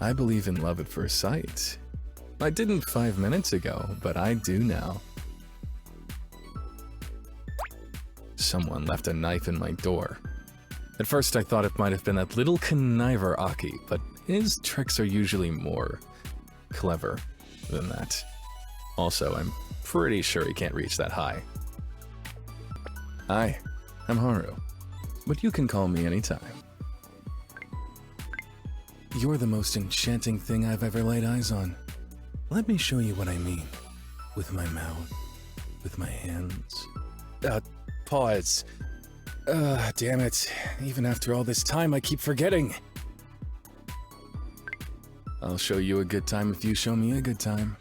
I believe in love at first sight. I didn't 5 minutes ago, but I do now. Someone left a knife in my door. At first I thought it might have been that little conniver Aki, but his tricks are usually more clever than that. Also, I'm pretty sure he can't reach that high. Hi, I'm Haru, but you can call me anytime. You're the most enchanting thing I've ever laid eyes on. Let me show you what I mean. With my mouth, with my hands. Pause. Damn it. Even after all this time, I keep forgetting. I'll show you a good time if you show me a good time.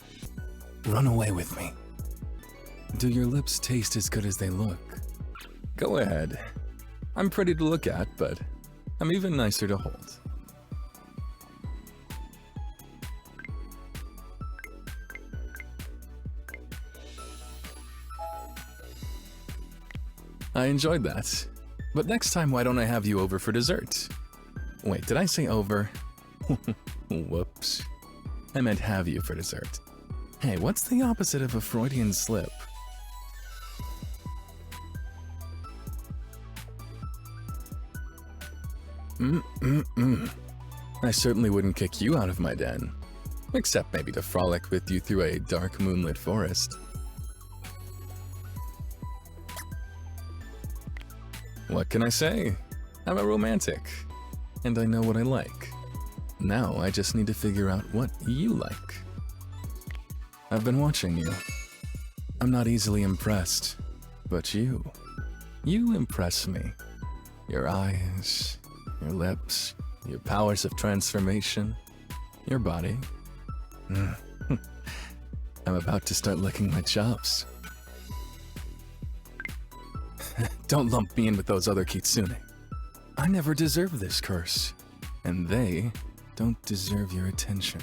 Run away with me. Do your lips taste as good as they look? Go ahead. I'm pretty to look at, but I'm even nicer to hold. I enjoyed that. But next time, why don't I have you over for dessert? Wait, did I say over? Whoops. I meant have you for dessert. Hey, what's the opposite of a Freudian slip? I certainly wouldn't kick you out of my den. Except maybe to frolic with you through a dark moonlit forest. What can I say? I'm a romantic, and I know what I like. Now I just need to figure out what you like. I've been watching you. I'm not easily impressed, but you impress me. Your eyes, your lips, your powers of transformation, your body. I'm about to start licking my chops. Don't lump me in with those other Kitsune. I never deserve this curse, and they don't deserve your attention.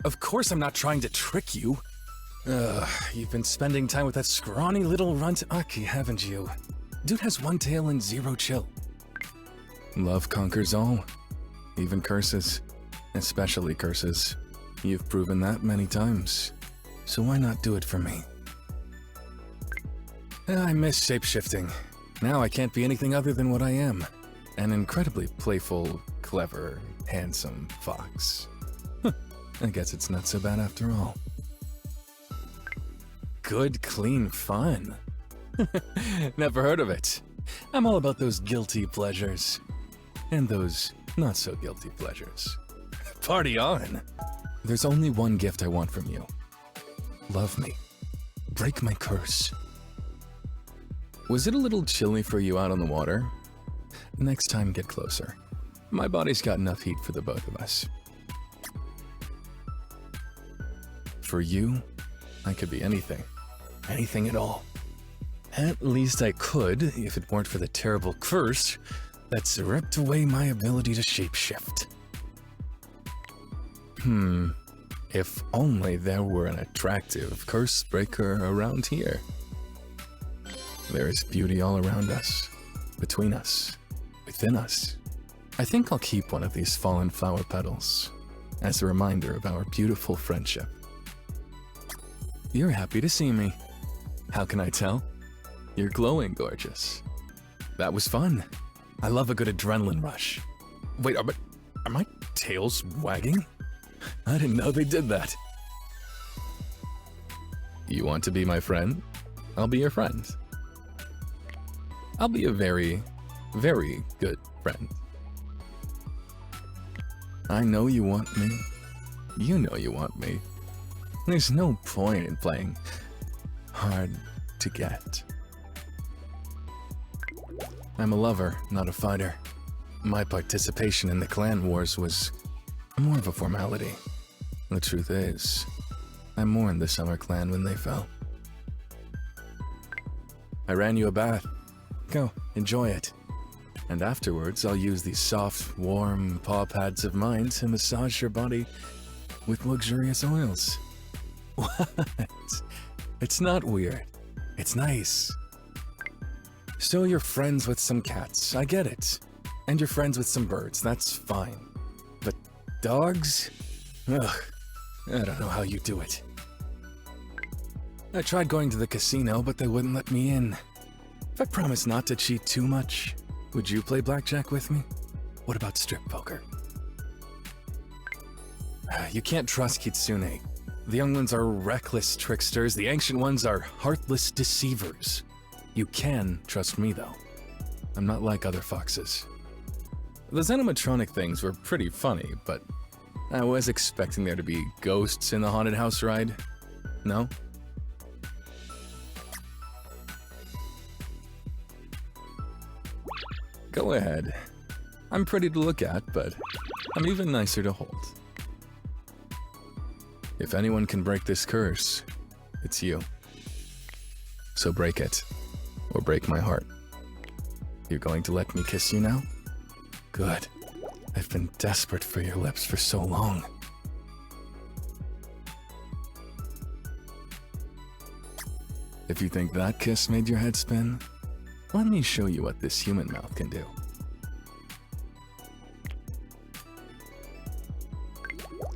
Of course I'm not trying to trick you. You've been spending time with that scrawny little runt Aki, haven't you? Dude has one tail and zero chill. Love conquers all, even curses, especially curses. You've proven that many times, so why not do it for me? I miss shape-shifting. Now I can't be anything other than what I am. An incredibly playful, clever, handsome fox. I guess it's not so bad after all. Good, clean fun. Never heard of it. I'm all about those guilty pleasures. And those not-so-guilty pleasures. Party on! There's only one gift I want from you. Love me. Break my curse. Was it a little chilly for you out on the water? Next time, get closer. My body's got enough heat for the both of us. For you, I could be anything. Anything at all. At least I could, if it weren't for the terrible curse that's ripped away my ability to shapeshift. If only there were an attractive curse breaker around here. There is beauty all around us, between us, within us. I think I'll keep one of these fallen flower petals as a reminder of our beautiful friendship. You're happy to see me. How can I tell? You're glowing gorgeous. That was fun. I love a good adrenaline rush. Wait, are my tails wagging? I didn't know they did that. You want to be my friend? I'll be your friend. I'll be a very, very good friend. I know you want me. You know you want me. There's no point in playing hard to get. I'm a lover, not a fighter. My participation in the clan wars was more of a formality. The truth is, I mourned the Summer Clan when they fell. I ran you a bath. Go, enjoy it. And afterwards, I'll use these soft, warm paw pads of mine to massage your body with luxurious oils. What? It's not weird. It's nice. So you're friends with some cats, I get it. And you're friends with some birds, that's fine. dogs? Ugh, I don't know how you do it. I tried going to the casino, but they wouldn't let me in. If I promise not to cheat too much, would you play blackjack with me? What about strip poker? You can't trust Kitsune. The young ones are reckless tricksters, the ancient ones are heartless deceivers. You can trust me, though. I'm not like other foxes. Those animatronic things were pretty funny, but I was expecting there to be ghosts in the haunted house ride. No? Go ahead. I'm pretty to look at, but I'm even nicer to hold. If anyone can break this curse, it's you. So break it, or break my heart. You're going to let me kiss you now? Good. I've been desperate for your lips for so long. If you think that kiss made your head spin, let me show you what this human mouth can do.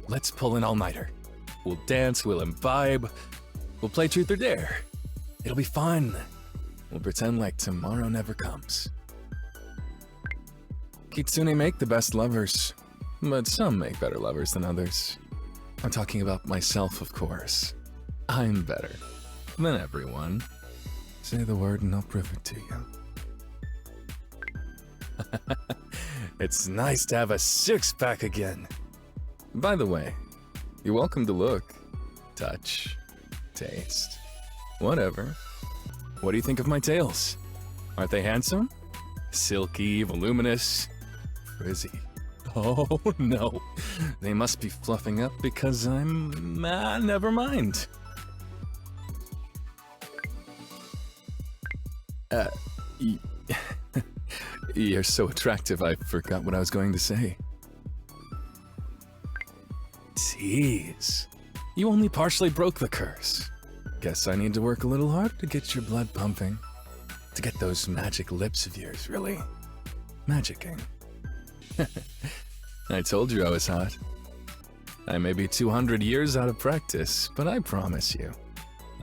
Let's pull an all-nighter. We'll dance, we'll imbibe, we'll play truth or dare. It'll be fun. We'll pretend like tomorrow never comes. Kitsune make the best lovers, but some make better lovers than others. I'm talking about myself, of course. I'm better than everyone. Say the word and I'll prove it to you. It's nice to have a six-pack again. By the way, you're welcome to look, touch, taste, whatever. What do you think of my tails? Aren't they handsome? Silky, voluminous, frizzy. Oh no, they must be fluffing up because I'm... never mind. You're so attractive, I forgot what I was going to say. Tease. You only partially broke the curse. Guess I need to work a little harder to get your blood pumping. To get those magic lips of yours really magicking. I told you I was hot. I may be 200 years out of practice, but I promise you,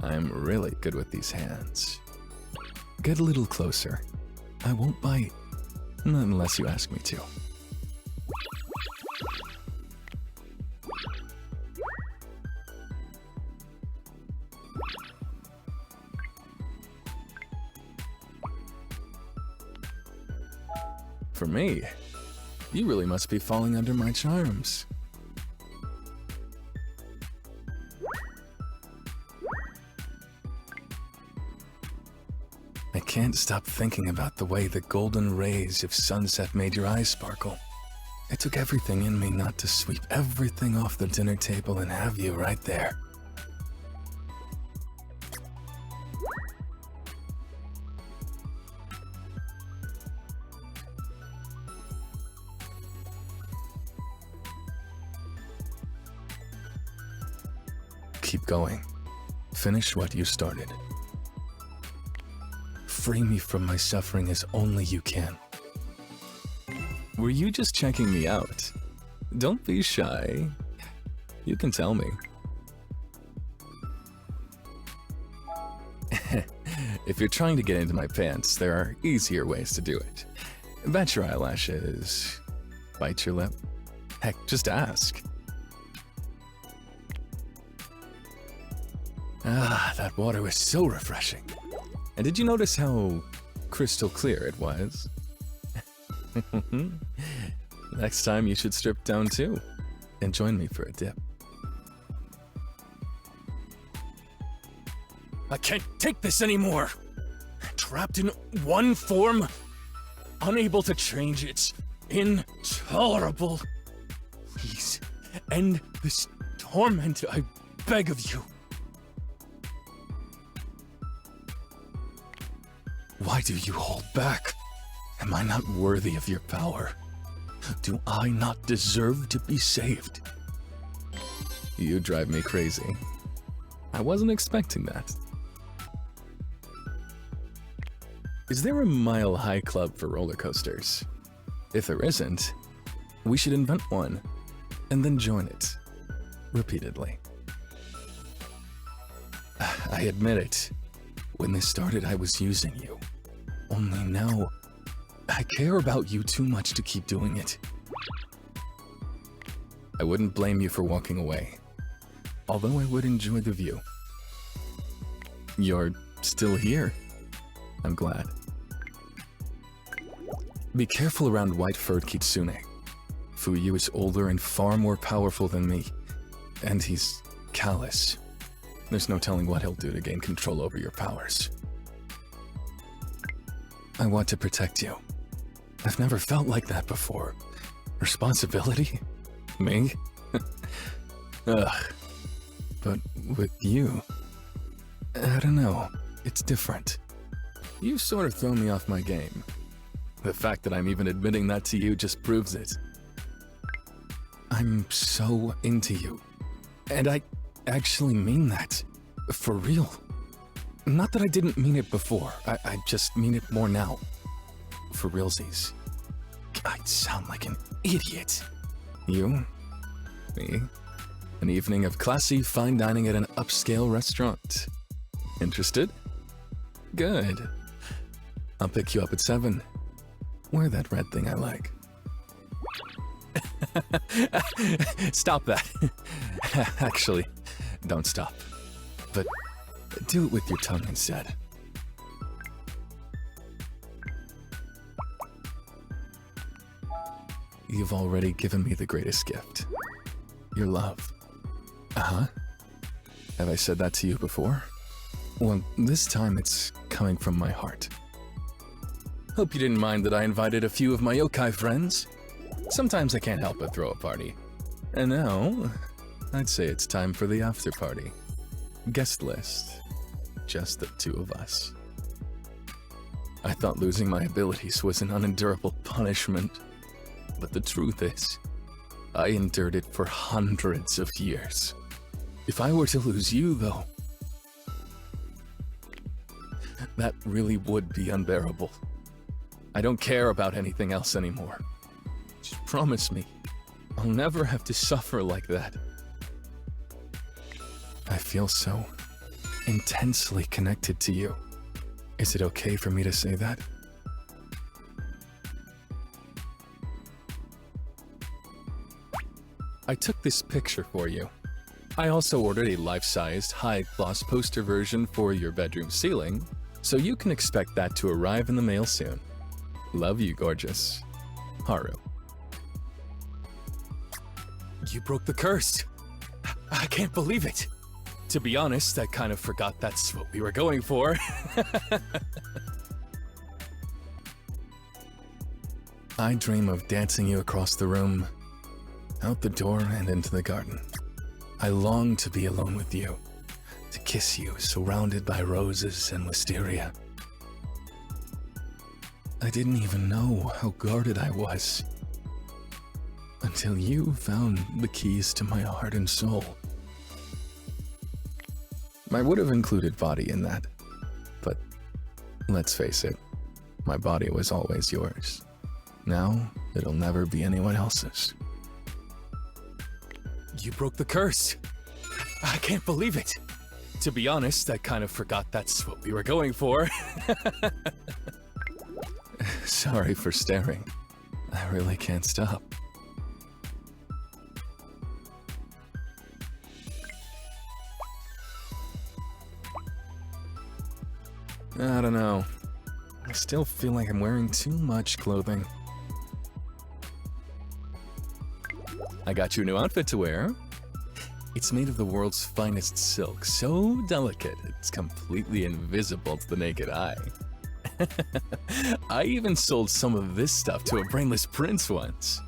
I'm really good with these hands. Get a little closer. I won't bite, unless you ask me to. For me, you really must be falling under my charms. I can't stop thinking about the way the golden rays of sunset made your eyes sparkle. It took everything in me not to sweep everything off the dinner table and have you right there. Keep going. Finish what you started. Free me from my suffering as only you can. Were you just checking me out? Don't be shy. You can tell me. If you're trying to get into my pants, there are easier ways to do it. Bat your eyelashes. Bite your lip. Heck, just ask. Ah, that water was so refreshing. And did you notice how crystal clear it was? Next time you should strip down too, and join me for a dip. I can't take this anymore! Trapped in one form, unable to change, it's intolerable. Please, end this torment, I beg of you. Why do you hold back? Am I not worthy of your power? Do I not deserve to be saved? You drive me crazy. I wasn't expecting that. Is there a mile-high club for roller coasters? If there isn't, we should invent one. and then join it, repeatedly. I admit it. When this started, I was using you. Only now, I care about you too much to keep doing it. I wouldn't blame you for walking away, although I would enjoy the view. You're still here. I'm glad. Be careful around white-furred Kitsune. Fuyu is older and far more powerful than me, and he's callous. There's no telling what he'll do to gain control over your powers. I want to protect you. I've never felt like that before. Responsibility? Me? Ugh. But with you, I don't know, it's different. You sort of throw me off my game. The fact that I'm even admitting that to you just proves it. I'm so into you. And I actually mean that. For real. Not that I didn't mean it before. I just mean it more now. For realsies. I sound like an idiot. You, me, an evening of classy fine dining at an upscale restaurant. Interested? Good. I'll pick you up at 7. Wear that red thing I like. Stop that. Actually, don't stop. But do it with your tongue instead. You've already given me the greatest gift. Your love. Uh-huh. Have I said that to you before? Well, this time it's coming from my heart. Hope you didn't mind that I invited a few of my yokai friends. Sometimes I can't help but throw a party. And now, I'd say it's time for the after party. Guest list. Just the 2 of us. I thought losing my abilities was an unendurable punishment. But the truth is, I endured it for hundreds of years. If I were to lose you, though, that really would be unbearable. I don't care about anything else anymore. Just promise me, I'll never have to suffer like that. I feel so intensely connected to you. Is it okay for me to say that? I took this picture for you. I also ordered a life-sized, high-gloss poster version for your bedroom ceiling, so you can expect that to arrive in the mail soon. Love you, gorgeous. Haru. You broke the curse! I can't believe it! To be honest, I kind of forgot that's what we were going for. I dream of dancing you across the room, out the door and into the garden. I long to be alone with you, to kiss you surrounded by roses and wisteria. I didn't even know how guarded I was until you found the keys to my heart and soul. I would have included body in that, but let's face it, my body was always yours. Now, it'll never be anyone else's. You broke the curse! I can't believe it! To be honest, I kind of forgot that's what we were going for. Sorry for staring. I really can't stop. I don't know. I still feel like I'm wearing too much clothing. I got you a new outfit to wear. It's made of the world's finest silk, so delicate it's completely invisible to the naked eye. I even sold some of this stuff to a brainless prince once.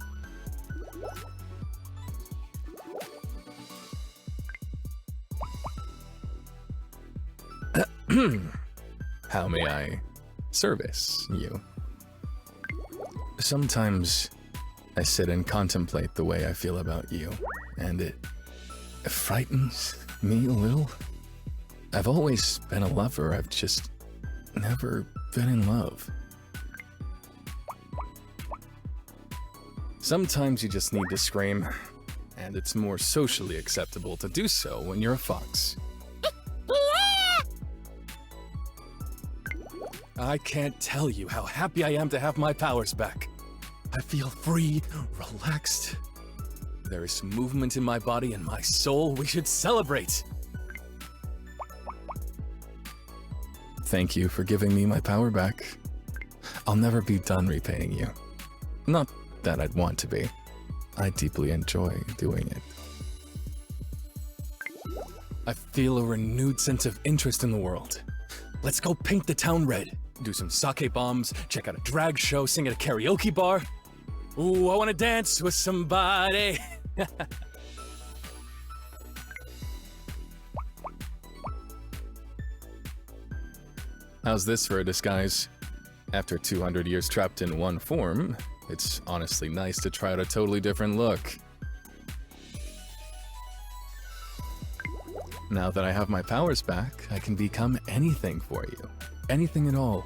How may I service you? Sometimes I sit and contemplate the way I feel about you, and it frightens me a little. I've always been a lover, I've just never been in love. Sometimes you just need to scream, and it's more socially acceptable to do so when you're a fox. I can't tell you how happy I am to have my powers back. I feel free, relaxed. There is movement in my body and my soul. We should celebrate. Thank you for giving me my power back. I'll never be done repaying you. Not that I'd want to be. I deeply enjoy doing it. I feel a renewed sense of interest in the world. Let's go paint the town red, do some sake bombs, check out a drag show, sing at a karaoke bar. Ooh, I want to dance with somebody. How's this for a disguise? After 200 years trapped in one form, it's honestly nice to try out a totally different look. Now that I have my powers back, I can become anything for you. Anything at all.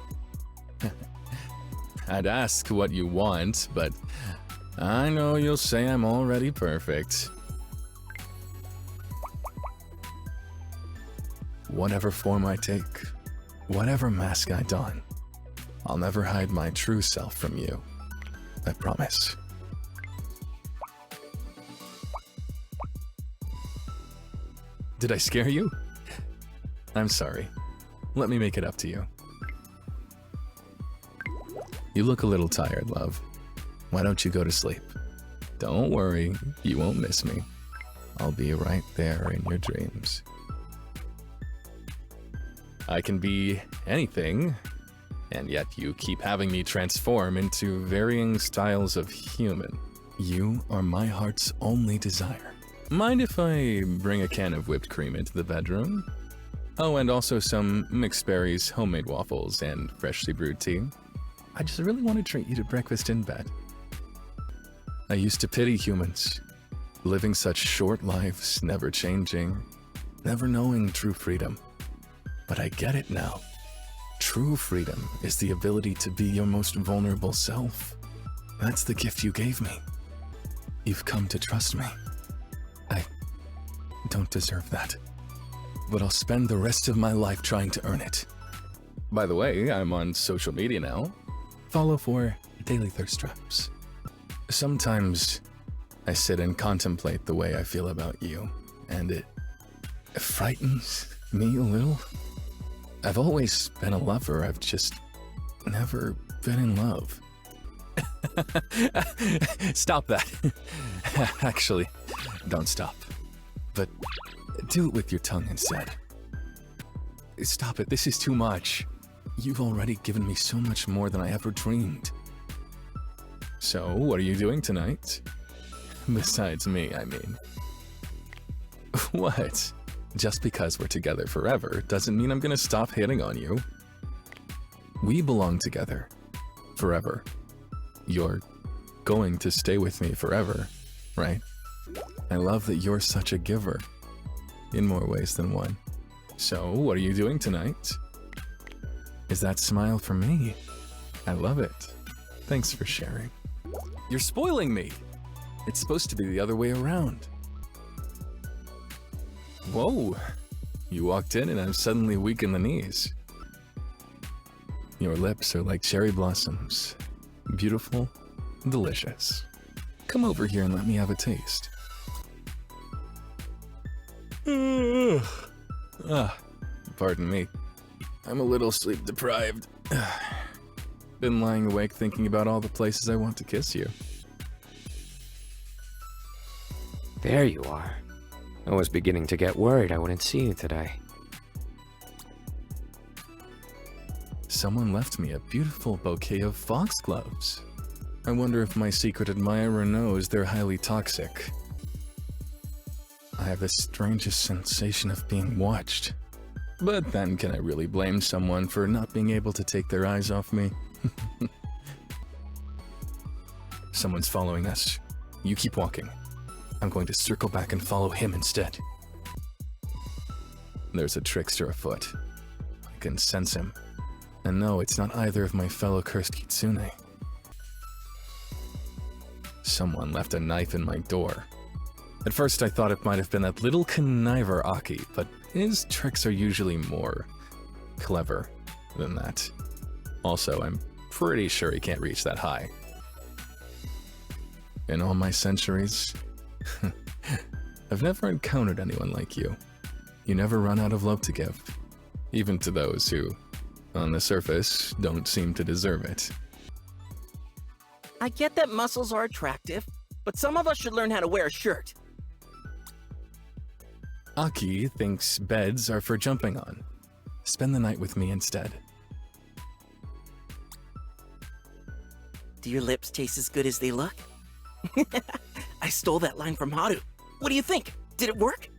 I'd ask what you want, but I know you'll say I'm already perfect. Whatever form I take, whatever mask I don, I'll never hide my true self from you. I promise. Did I scare you? I'm sorry. Let me make it up to you. You look a little tired, love. Why don't you go to sleep? Don't worry, you won't miss me. I'll be right there in your dreams. I can be anything, and yet you keep having me transform into varying styles of human. You are my heart's only desire. Mind if I bring a can of whipped cream into the bedroom? Oh, and also some mixed berries, homemade waffles, and freshly brewed tea. I just really want to treat you to breakfast in bed. I used to pity humans, living such short lives, never changing, never knowing true freedom. But I get it now. True freedom is the ability to be your most vulnerable self. That's the gift you gave me. You've come to trust me. I don't deserve that, but I'll spend the rest of my life trying to earn it. By the way, I'm on social media now. Follow for daily thirst traps. Sometimes I sit and contemplate the way I feel about you, and it frightens me a little. I've always been a lover, I've just never been in love. Stop that. Actually, don't stop. But do it with your tongue instead. Stop it, this is too much. You've already given me so much more than I ever dreamed. So, what are you doing tonight? Besides me, I mean. What? Just because we're together forever doesn't mean I'm gonna stop hitting on you. We belong together. Forever. You're going to stay with me forever, right? I love that you're such a giver. In more ways than one. So, what are you doing tonight? Is that smile for me? I love it. Thanks for sharing. You're spoiling me! It's supposed to be the other way around. Whoa! You walked in and I'm suddenly weak in the knees. Your lips are like cherry blossoms. Beautiful, delicious. Come over here and let me have a taste. Pardon me. I'm a little sleep deprived. Been lying awake thinking about all the places I want to kiss you. There you are. I was beginning to get worried I wouldn't see you today. Someone left me a beautiful bouquet of foxgloves. I wonder if my secret admirer knows they're highly toxic. I have the strangest sensation of being watched. But then can I really blame someone for not being able to take their eyes off me? Someone's following us. You keep walking. I'm going to circle back and follow him instead. There's a trickster afoot. I can sense him. And no, it's not either of my fellow cursed Kitsune. Someone left a knife in my door. At first I thought it might have been that little conniver Aki, but his tricks are usually more clever than that. Also, I'm pretty sure he can't reach that high. In all my centuries, I've never encountered anyone like you. You never run out of love to give, even to those who, on the surface, don't seem to deserve it. I get that muscles are attractive, but some of us should learn how to wear a shirt. Aki thinks beds are for jumping on. Spend the night with me instead. Do your lips taste as good as they look? I stole that line from Haru. What do you think? Did it work?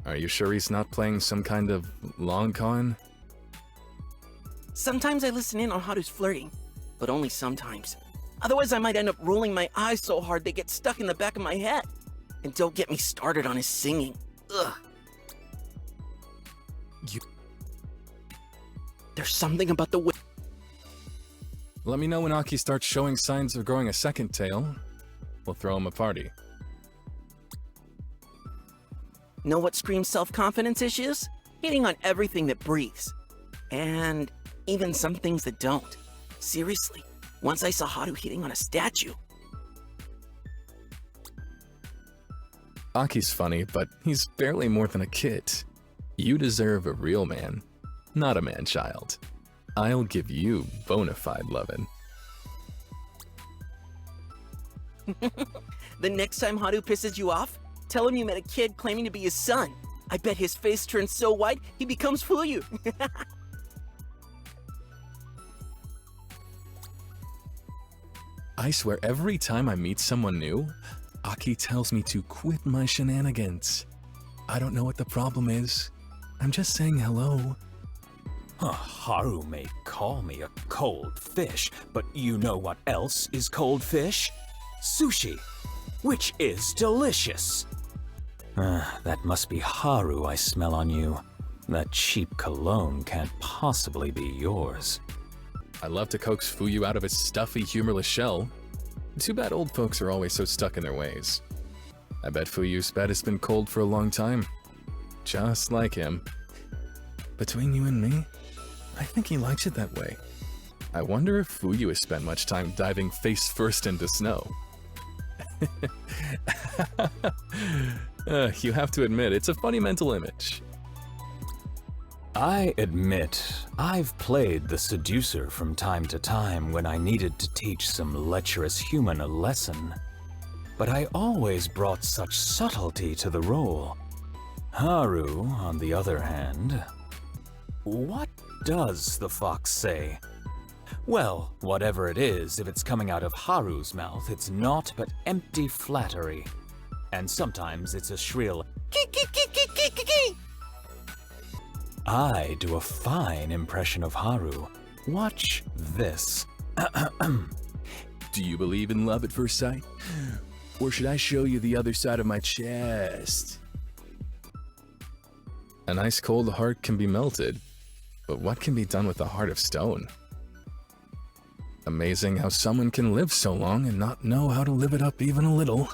Are you sure he's not playing some kind of long con? Sometimes I listen in on Haru's flirting, but only sometimes. Otherwise I might end up rolling my eyes so hard they get stuck in the back of my head. And don't get me started on his singing. Ugh. There's something about the way. Let me know when Aki starts showing signs of growing a second tail. We'll throw him a party. Know what screams self-confidence issues? Hitting on everything that breathes. And even some things that don't. Seriously, once I saw Haru hitting on a statue. Aki's funny, but he's barely more than a kid. You deserve a real man, not a man-child. I'll give you bona fide lovin'. The next time Haru pisses you off, tell him you met a kid claiming to be his son. I bet his face turns so white, he becomes Fuyu. I swear every time I meet someone new, Aki tells me to quit my shenanigans. I don't know what the problem is. I'm just saying hello. Haru may call me a cold fish, but you know what else is cold fish? Sushi, which is delicious. That must be Haru I smell on you. That cheap cologne can't possibly be yours. I love to coax Fuyu out of his stuffy, humorless shell. Too bad old folks are always so stuck in their ways. I bet Fuyu's bed has been cold for a long time. Just like him. Between you and me, I think he likes it that way. I wonder if Fuyu has spent much time diving face first into snow. You have to admit, it's a funny mental image. I admit, I've played the seducer from time to time when I needed to teach some lecherous human a lesson. But I always brought such subtlety to the role. Haru, on the other hand... What does the fox say? Well, whatever it is, if it's coming out of Haru's mouth, it's naught but empty flattery. And sometimes it's a shrill ki-ki-ki-ki-ki-ki-ki. I do a fine impression of Haru. Watch this. Do you believe in love at first sight? Or should I show you the other side of my chest? An ice cold heart can be melted, but what can be done with a heart of stone? Amazing how someone can live so long and not know how to live it up even a little.